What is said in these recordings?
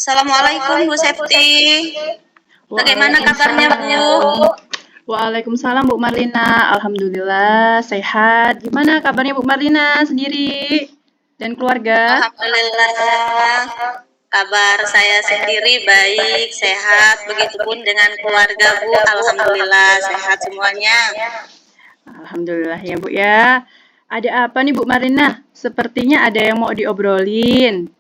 Assalamualaikum Bu Septi. Bagaimana kabarnya Bu? Waalaikumsalam Bu Marlina. Alhamdulillah sehat. Gimana kabarnya Bu Marlina sendiri dan keluarga? Alhamdulillah. Kabar saya sendiri baik, sehat. Begitupun dengan keluarga Bu. Alhamdulillah sehat semuanya. Alhamdulillah ya Bu ya. Ada apa nih Bu Marlina? Sepertinya ada yang mau diobrolin.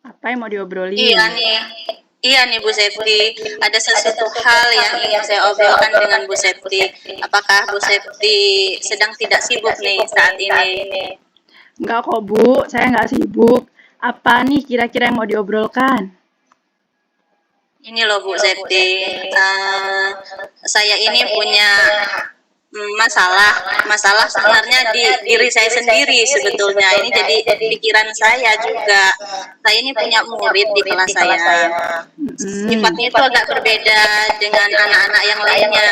Apa yang mau diobrolin? Iya nih Bu Septi, ada sesuatu hal yang ingin saya obrolkan dengan Bu Septi. Apakah Bu Septi sedang tidak sibuk nih saat ini? Enggak kok Bu, saya nggak sibuk. Apa nih kira-kira yang mau diobrolkan? Ini loh Bu Septi, saya ini punya masalah sebenarnya di diri saya sendiri sebetulnya. Ini jadi pikiran saya juga. Saya ini punya murid di kelas saya. Sifatnya itu agak berbeda dengan anak-anak yang lainnya.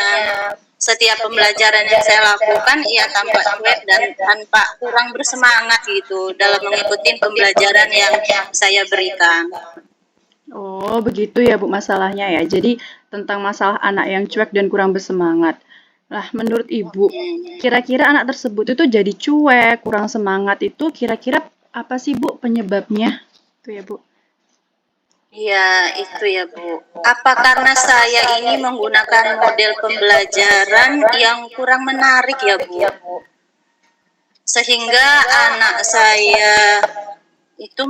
Setiap pembelajaran yang saya lakukan, ia tampak cuek dan tanpa kurang bersemangat gitu dalam mengikuti pembelajaran yang saya berikan. Oh, begitu ya Bu masalahnya ya. Jadi tentang masalah anak yang cuek dan kurang bersemangat. Lah, menurut Ibu, kira-kira anak tersebut itu jadi cuek, kurang semangat itu kira-kira apa sih Bu penyebabnya? Itu ya Bu. Iya, itu ya Bu. Apa karena saya ini menggunakan model pembelajaran yang kurang menarik ya Bu? Sehingga anak saya itu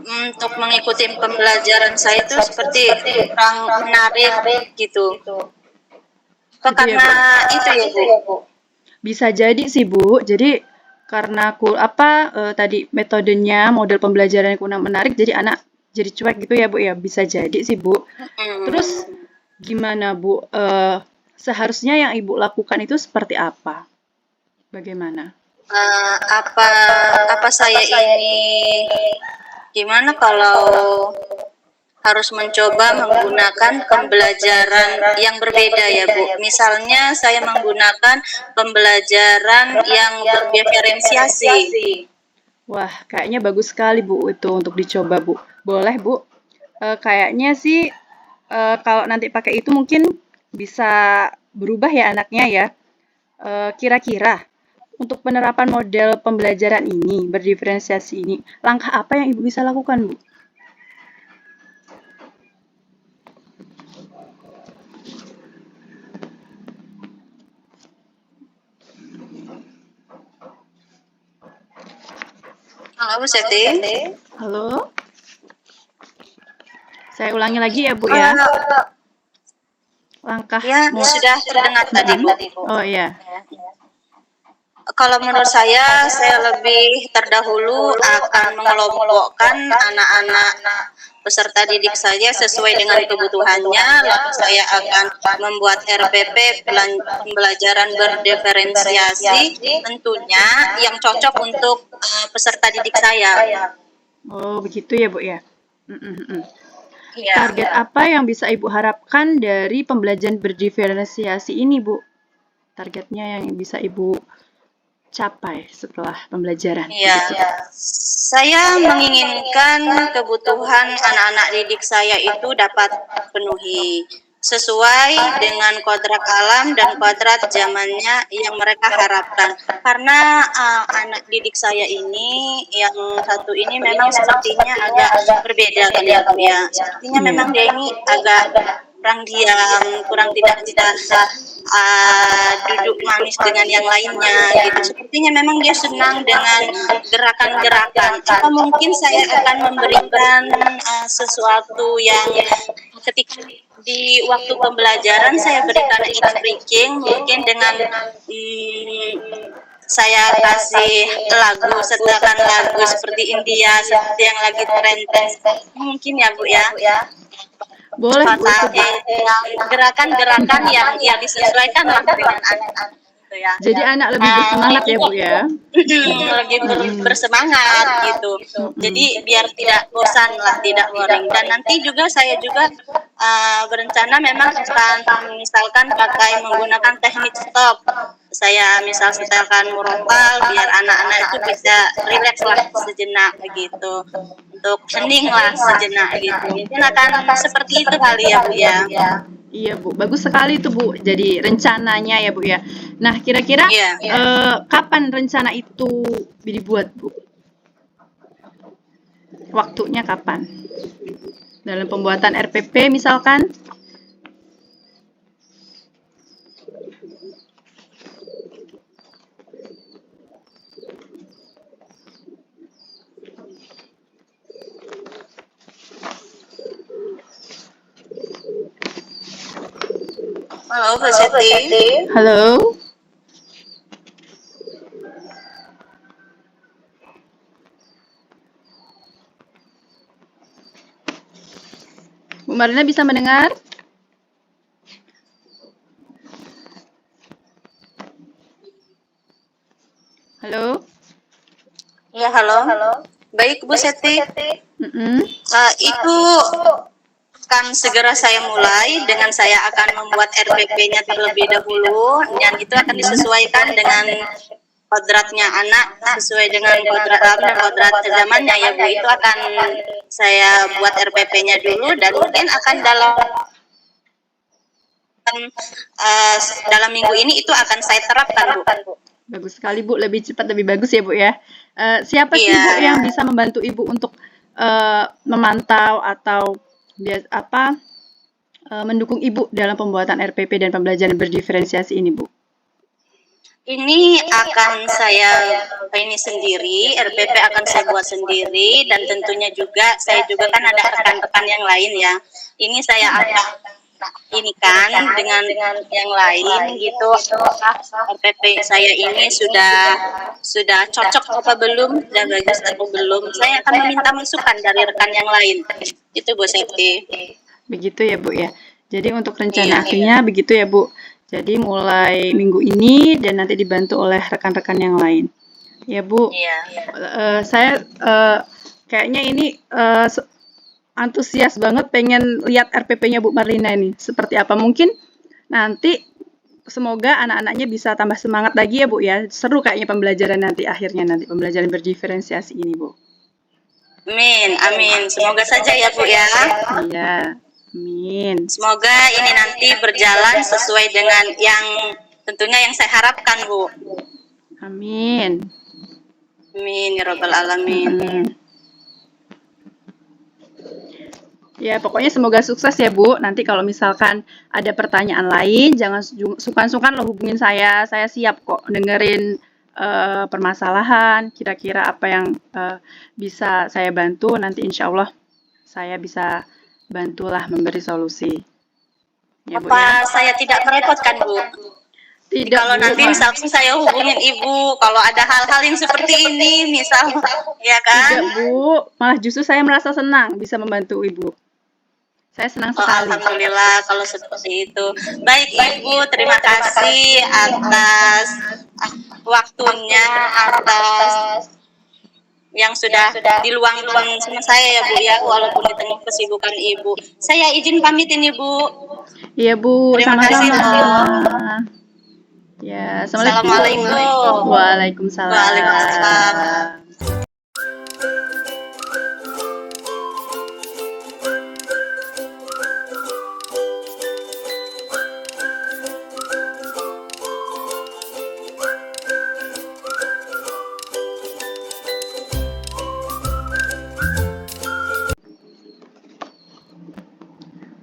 untuk mengikuti pembelajaran saya itu seperti kurang menarik gitu. Karena itu ya Bu. Bisa jadi sih Bu. Jadi karena tadi metodenya model pembelajaran yang kurang menarik, jadi anak jadi cuek gitu ya Bu ya. Bisa jadi sih Bu. Terus gimana Bu? Seharusnya yang Ibu lakukan itu seperti apa? Bagaimana? Apa saya ini gimana kalau harus mencoba menggunakan pembelajaran yang berbeda ya Bu. Misalnya saya menggunakan pembelajaran yang berdiferensiasi. Wah, kayaknya bagus sekali Bu itu untuk dicoba Bu. Boleh Bu. Kayaknya sih kalau nanti pakai itu mungkin bisa berubah ya anaknya ya. Kira-kira untuk penerapan model pembelajaran ini, berdiferensiasi ini, langkah apa yang Ibu bisa lakukan, Bu? Halo Bu Septi. Halo? Saya ulangi lagi ya Bu ya. Langkah ya sudah terdengar tadi Bu. Oh iya. Kalau menurut saya lebih terdahulu akan mengelompokkan anak-anak peserta didik saya sesuai dengan kebutuhannya, lalu saya akan membuat RPP pembelajaran berdiferensiasi tentunya yang cocok untuk peserta didik saya. Oh, begitu ya Bu ya. Target apa yang bisa Ibu harapkan dari pembelajaran berdiferensiasi ini Bu? Targetnya yang bisa Ibu capai setelah pembelajaran. Saya menginginkan kebutuhan anak-anak didik saya itu dapat penuhi sesuai dengan kodrat alam dan kodrat zamannya yang mereka harapkan. Karena anak didik saya ini yang satu ini memang sepertinya agak berbeda kan ya Bu ya. Sepertinya memang dia ini agak kurang diam, kurang tidak duduk manis dengan yang lainnya gitu. Sepertinya memang dia senang dengan gerakan-gerakan. Apa mungkin saya akan memberikan sesuatu yang ketika di waktu pembelajaran saya berikan ice breaking, mungkin dengan saya kasih lagu, setelkan lagu seperti India, seperti yang lagi tren, mungkin ya Bu ya. Boleh Bu. Gerakan-gerakan yang disesuaikan lah dengan anak. gitu ya. Jadi anak lebih bersemangat ya, Juga Bu ya? lebih bersemangat gitu. Jadi biar tidak bosan lah, tidak boring. Dan nanti juga saya juga berencana memang akan misalkan menggunakan teknik stop. Saya misalkan muropal biar anak-anak itu bisa rileks lah sejenak gitu. Untuk hening lah sejenak gitu. Mungkin akan seperti itu kali ya Bu ya. Iya Bu, bagus sekali tuh Bu. Jadi rencananya ya Bu ya. Nah kira-kira Iya. kapan rencana itu dibuat Bu? Waktunya kapan? Dalam pembuatan RPP misalkan? Halo Bu Siti. Halo? Bu Marlina bisa mendengar? Halo? Ya halo. Baik Bu Seti. Itu akan segera saya mulai dengan saya akan membuat RPP-nya terlebih dahulu dan itu akan disesuaikan dengan kodratnya anak sesuai dengan kodrat alam dan kodrat zamannya ya Bu. Itu akan saya buat RPP-nya dulu dan mungkin akan dalam minggu ini itu akan saya terapkan Bu. Bagus sekali Bu, lebih cepat lebih bagus ya Bu ya. Siapa sih Bu yang bisa membantu Ibu untuk memantau atau mendukung Ibu dalam pembuatan RPP dan pembelajaran berdiferensiasi ini Bu? Ini akan saya sendiri, RPP akan saya buat sendiri dan tentunya juga saya juga kan ada rekan-rekan yang lain ya. Ini saya akan ini kan dengan yang lain gitu. RPP saya ini sudah cocok apa belum, sudah bagus atau belum. Saya akan meminta masukan dari rekan yang lain. Itu Bu Seti. Begitu ya Bu ya. Jadi untuk rencana akhirnya begitu ya Bu. Jadi mulai minggu ini dan nanti dibantu oleh rekan-rekan yang lain. Ya Bu. Saya kayaknya ini antusias banget pengen lihat RPP-nya Bu Marlina ini. Seperti apa? Mungkin nanti semoga anak-anaknya bisa tambah semangat lagi ya Bu ya. Seru kayaknya pembelajaran nanti akhirnya nanti pembelajaran berdiferensiasi ini Bu. Amin. Semoga saja ya Bu ya. Iya. Amin. Semoga ini nanti berjalan sesuai dengan yang tentunya yang saya harapkan Bu. Amin. Amin ya Rabbal Alamin. Ya, pokoknya semoga sukses ya Bu. Nanti kalau misalkan ada pertanyaan lain, jangan sungkan-sungkan lo hubungin saya. Saya siap kok dengerin permasalahan, kira-kira apa yang bisa saya bantu. Nanti insya Allah saya bisa bantulah memberi solusi. Ya, Bu, apa saya tidak merepotkan Bu? Tidak. Kalau Bu, nanti misalkan saya hubungin Ibu, kalau ada hal-hal yang seperti ini, misal, ya kan? Tidak Bu, malah justru saya merasa senang bisa membantu Ibu. Saya senang sekali. Alhamdulillah kalau seperti itu. Baik Ibu, terima kasih atas waktunya, atas yang sudah diluangkan sama saya ya Bu ya, walaupun di tengah kesibukan Ibu. Saya izin pamitin Ibu. Iya Bu, terima kasih Bu. Ya, Assalamualaikum. Waalaikumsalam. Waalaikumsalam.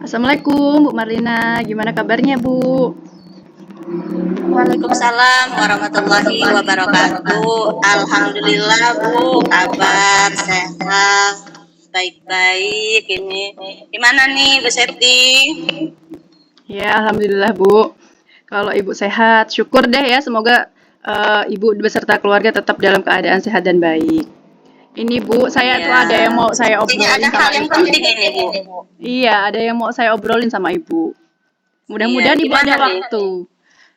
Assalamualaikum Bu Marlina, gimana kabarnya Bu? Waalaikumsalam warahmatullahi wabarakatuh. Alhamdulillah Bu, kabar sehat, baik-baik ini. Gimana nih Bu Seti? Ya, alhamdulillah Bu. Kalau Ibu sehat, syukur deh ya. Semoga Ibu beserta keluarga tetap dalam keadaan sehat dan baik. Ini Bu, saya tuh ada yang mau saya obrolin ada hal yang penting ini Bu. Iya, ada yang mau saya obrolin sama Ibu. Mudah-mudahan Ibu ada waktu.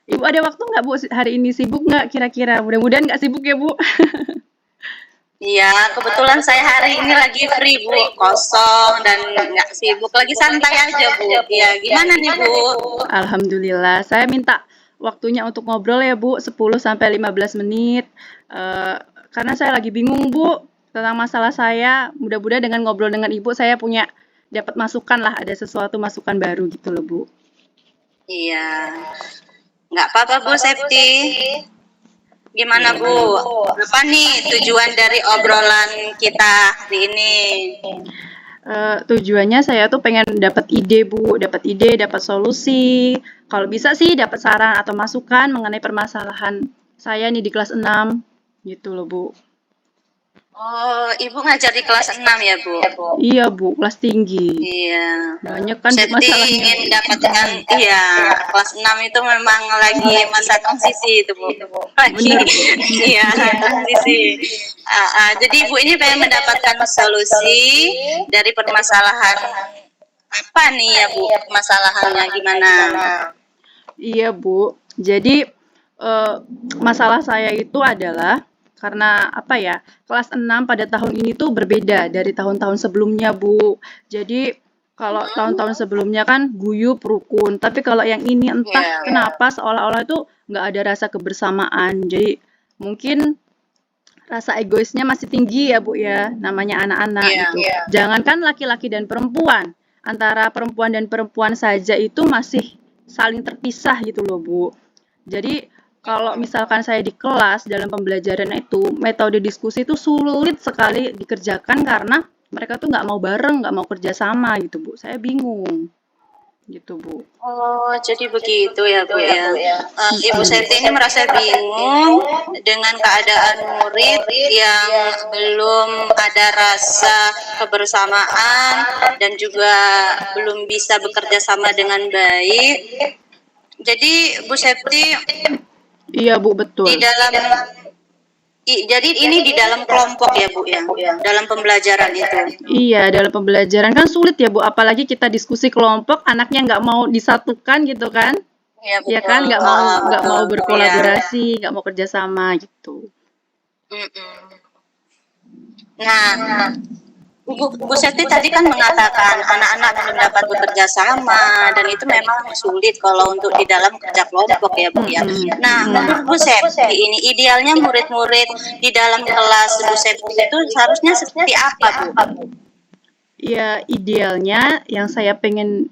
Ibu ada waktu nggak, Bu? Hari ini sibuk nggak kira-kira? Mudah-mudahan nggak sibuk ya, Bu. Iya, kebetulan saya hari ini lagi free, Bu. Kosong dan nggak sibuk. Lagi santai aja, Bu. Ya, gimana nih, Bu? Alhamdulillah. Saya minta waktunya untuk ngobrol ya, Bu, 10 sampai 15 menit. Eh, karena saya lagi bingung, Bu, tentang masalah saya. Mudah-mudahan dengan ngobrol dengan Ibu saya punya dapat masukan lah, ada sesuatu masukan baru gitu loh, Bu. Iya, nggak apa-apa, Bu Septi. Gimana, Bu? Apa nih tujuan dari obrolan kita hari ini? Tujuannya saya tuh pengen dapat ide, Bu, dapat ide, dapat solusi. Kalau bisa sih dapat saran atau masukan mengenai permasalahan saya nih di kelas 6. Gitu loh, Bu. Oh, Ibu ngajar di kelas 6 ya, Bu? Iya, Bu, kelas tinggi. Iya. Banyak kan Bu Septi masalahnya. ingin dapatkan, iya, kelas 6 itu memang lagi masa transisi itu, Bu. Lagi, Bener, Bu. iya, transisi. Jadi Ibu ini pengen mendapatkan solusi dari permasalahan apa nih ya, Bu? Permasalahannya gimana? Iya, Bu. Jadi masalah saya itu adalah karena apa ya, kelas 6 pada tahun ini tuh berbeda dari tahun-tahun sebelumnya, Bu. Jadi kalau tahun-tahun sebelumnya kan guyup rukun, tapi kalau yang ini entah Iya. kenapa seolah-olah itu nggak ada rasa kebersamaan. Jadi mungkin rasa egoisnya masih tinggi ya, Bu ya, namanya anak-anak Iya. gitu. Jangankan laki-laki dan perempuan, antara perempuan dan perempuan saja itu masih saling terpisah gitu loh, Bu. Jadi kalau misalkan saya di kelas dalam pembelajaran itu metode diskusi itu sulit sekali dikerjakan karena mereka tuh nggak mau bareng, nggak mau kerjasama gitu, Bu. Saya bingung gitu, Bu. Oh, jadi begitu ya, Bu ya. Ibu Seti ini merasa bingung dengan keadaan murid yang belum ada rasa kebersamaan dan juga belum bisa bekerja sama dengan baik. Jadi Bu Septi Iya, Bu, betul. jadi ini di dalam kelompok ya, Bu ya, dalam pembelajaran itu. Iya, dalam pembelajaran kan sulit ya, Bu. Apalagi kita diskusi kelompok, anaknya nggak mau disatukan gitu kan? Iya, Ya betul. kan, nggak mau Betul. berkolaborasi, nggak mau kerjasama gitu. Nah, Bu Seti tadi kan mengatakan anak-anak belum dapat bekerja sama dan itu memang sulit kalau untuk di dalam kerja kelompok ya, Bu ya. Nah, menurut Bu Seti ini idealnya murid-murid di dalam kelas Bu Seti itu seharusnya seperti apa, Bu? Ya, idealnya yang saya pengen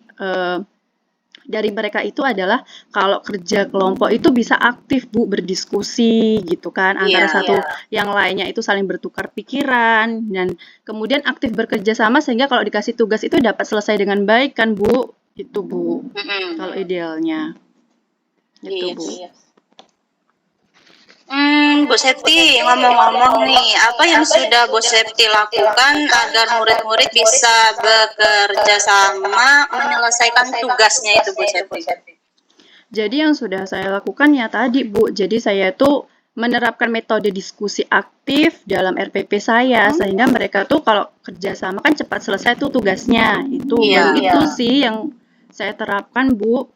dari mereka itu adalah kalau kerja kelompok itu bisa aktif, Bu, berdiskusi gitu kan, antara satu yang lainnya itu saling bertukar pikiran dan kemudian aktif bekerja sama sehingga kalau dikasih tugas itu dapat selesai dengan baik kan, Bu. Itu, Bu. Kalau idealnya. Gitu, Bu. Bu Septi, ngomong-ngomong nih, apa yang sudah Bu Septi lakukan agar murid-murid bisa bekerja sama menyelesaikan tugasnya itu, Bu Septi? Jadi yang sudah saya lakukan ya tadi, Bu. Jadi saya tuh menerapkan metode diskusi aktif dalam RPP saya sehingga mereka tuh kalau kerjasama kan cepat selesai tuh tugasnya. Itu itu sih yang saya terapkan, Bu.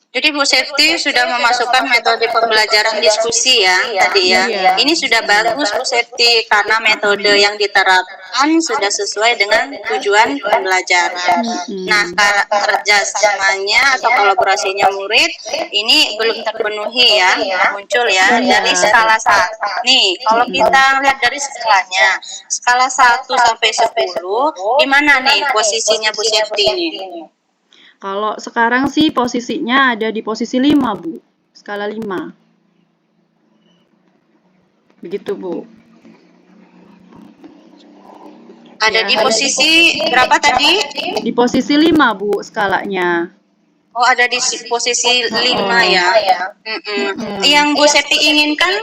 Jadi Bu Septi sudah memasukkan metode pembelajaran diskusi ya tadi ya. Ini sudah bagus Bu Septi karena metode yang diterapkan sudah sesuai dengan tujuan pembelajaran. Nah, kerjasamanya atau kolaborasinya murid ini belum terpenuhi ya, muncul ya dari skala 1. Nih, kalau kita lihat dari skalanya, skala 1 sampai 10, di mana nih posisinya Bu Septi ini? Kalau sekarang sih posisinya ada di posisi 5, Bu. Skala 5. Begitu, Bu. Ada di posisi berapa tadi? Di posisi 5, Bu, skalanya. Oh, ada di posisi 5 ya. Yang Bu Septi inginkan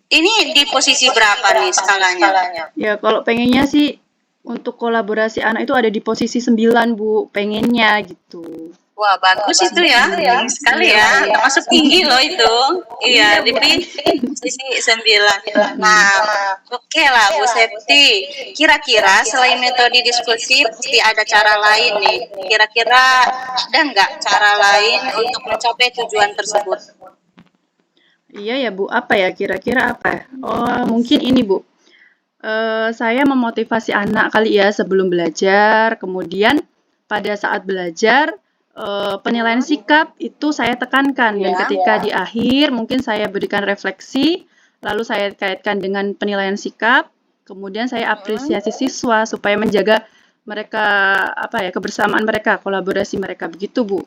ini di posisi berapa nih skalanya? Ya, kalau pengennya sih untuk kolaborasi anak itu ada di posisi 9, Bu, pengennya gitu. Wah, bagus itu ya. Tinggi sekali ya. Termasuk tinggi loh itu. Iya, Bu. tapi sisi 9. Mm-mm. Nah, oke lah Bu Septi. Kira-kira selain metode diskusi pasti ada cara lain nih. Kira-kira ada nggak cara lain untuk mencapai tujuan tersebut? Iya ya Bu, apa ya kira-kira apa ya? Oh, mungkin ini Bu. Saya memotivasi anak kali ya sebelum belajar, kemudian pada saat belajar penilaian sikap itu saya tekankan dan Iya. ketika di akhir mungkin saya berikan refleksi, lalu saya kaitkan dengan penilaian sikap, kemudian saya apresiasi siswa supaya menjaga mereka apa ya kebersamaan mereka, kolaborasi mereka begitu Bu.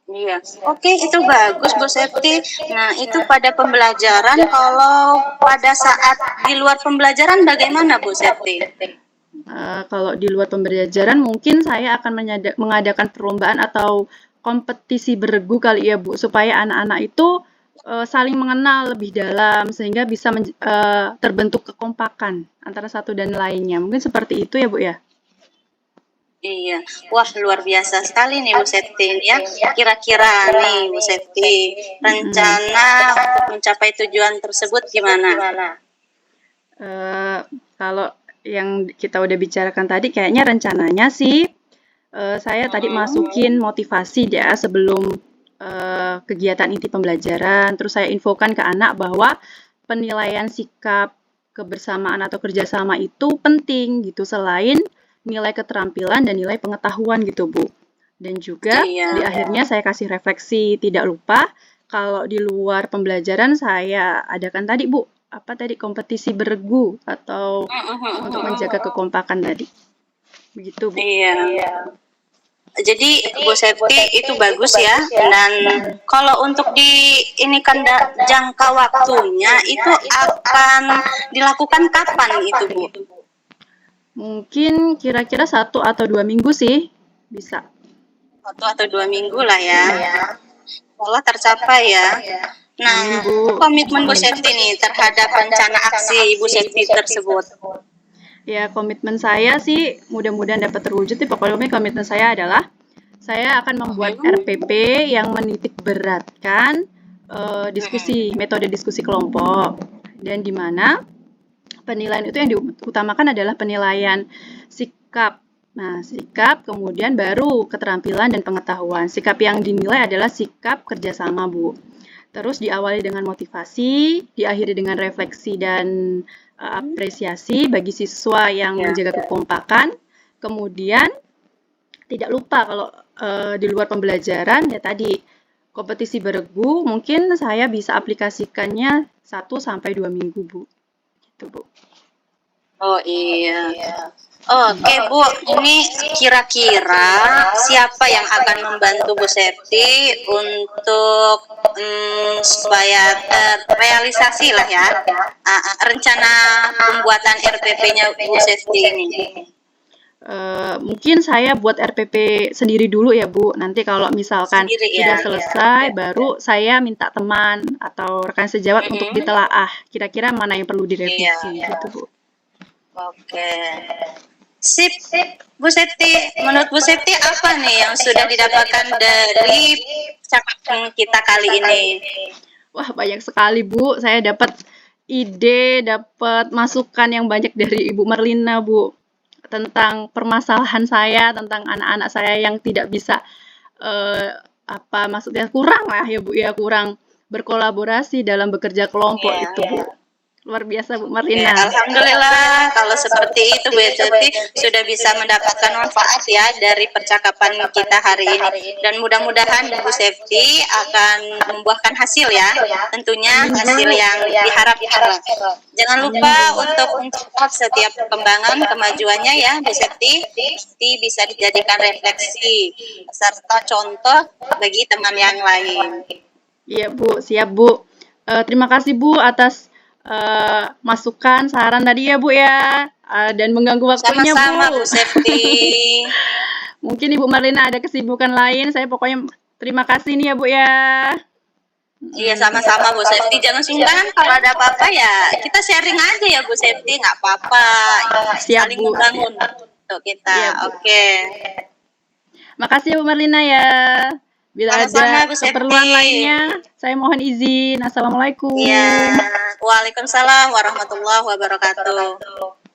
Iya, oke itu bagus Bu Septi. Nah itu pada pembelajaran, kalau pada saat di luar pembelajaran bagaimana Bu Septi? Kalau di luar pembelajaran mungkin saya akan mengadakan perlombaan atau kompetisi beregu kali ya Bu, supaya anak-anak itu saling mengenal lebih dalam sehingga bisa terbentuk kekompakan antara satu dan lainnya. Mungkin seperti itu ya Bu ya. Iya, wah luar biasa sekali nih Bu Septi ya. Kira-kira nih Bu Septi, rencana untuk mencapai tujuan tersebut gimana? Kalau yang kita udah bicarakan tadi, kayaknya rencananya sih saya tadi masukin motivasi ya sebelum kegiatan inti pembelajaran. Terus saya infokan ke anak bahwa penilaian sikap kebersamaan atau kerjasama itu penting gitu selain nilai keterampilan dan nilai pengetahuan gitu Bu. Dan juga di akhirnya saya kasih refleksi, tidak lupa kalau di luar pembelajaran saya adakan tadi Bu, apa tadi kompetisi beregu atau untuk menjaga kekompakan tadi. Begitu Bu. Iya. Jadi Bu Septi itu bagus ya. Dan kalau untuk ini kan jangka waktunya itu akan dilakukan kapan itu Bu? Mungkin kira-kira 1 atau 2 minggu sih bisa. 1 atau 2 minggu lah ya. Semoga tercapai ya. Nah, komitmen Bu Septi nih terhadap rencana aksi Bu Septi tersebut. Ya, komitmen saya sih mudah-mudahan dapat terwujud. Pokoknya komitmen saya adalah saya akan membuat RPP yang menitik beratkan diskusi, metode diskusi kelompok. Dan di mana penilaian itu yang diutamakan adalah penilaian sikap. Nah, sikap kemudian baru keterampilan dan pengetahuan. Sikap yang dinilai adalah sikap kerjasama, Bu. Terus diawali dengan motivasi, diakhiri dengan refleksi dan apresiasi bagi siswa yang menjaga kekompakan. Kemudian tidak lupa kalau di luar pembelajaran ya tadi kompetisi beregu mungkin saya bisa aplikasikannya 1-2 minggu Bu. Gitu Bu. Oh iya. Oke Bu, ini kira-kira siapa yang akan membantu Bu Septi untuk supaya terrealisasi lah ya rencana pembuatan RPP-nya Bu Septi ini? Mungkin saya buat RPP sendiri dulu ya Bu. Nanti kalau misalkan sudah selesai, baru saya minta teman atau rekan sejawat untuk ditelaah. Kira-kira mana yang perlu direvisi gitu Bu. Oke. Sip. Bu Septi, menurut Bu Septi apa nih yang sudah didapatkan dari percakapan kita kali ini? Wah, banyak sekali Bu. Saya dapat ide, dapat masukan yang banyak dari Ibu Merlina Bu. Tentang permasalahan saya, tentang anak-anak saya yang tidak bisa maksudnya kurang lah ya Bu ya, kurang berkolaborasi dalam bekerja kelompok itu Bu. Luar biasa Bu Marlina. Alhamdulillah kalau seperti itu Bu Septi sudah bisa mendapatkan manfaat ya dari percakapan kita hari ini, dan mudah-mudahan Bu Septi akan membuahkan hasil ya, tentunya hasil yang diharapkan. Jangan lupa untuk mencatat setiap perkembangan kemajuannya ya Bu Septi, bisa dijadikan refleksi serta contoh bagi teman yang lain. Iya Bu, siap Bu. Terima kasih Bu atas masukan, saran tadi ya Bu ya, dan mengganggu waktunya sama-sama, Bu. Bu Septi. Mungkin Ibu Marlina ada kesibukan lain, saya pokoknya terima kasih nih ya Bu ya. Iya sama-sama Bu Septi, jangan sungkan kalau ada apa-apa ya kita sharing aja ya Bu Septi, nggak apa-apa, saling membangun untuk kita. Iya, Oke. Makasih ya Bu Marlina ya. Bila Sama-sama ada Bu keperluan Septi. lainnya, saya mohon izin. Assalamualaikum. Iya, Waalaikumsalam warahmatullahi wabarakatuh.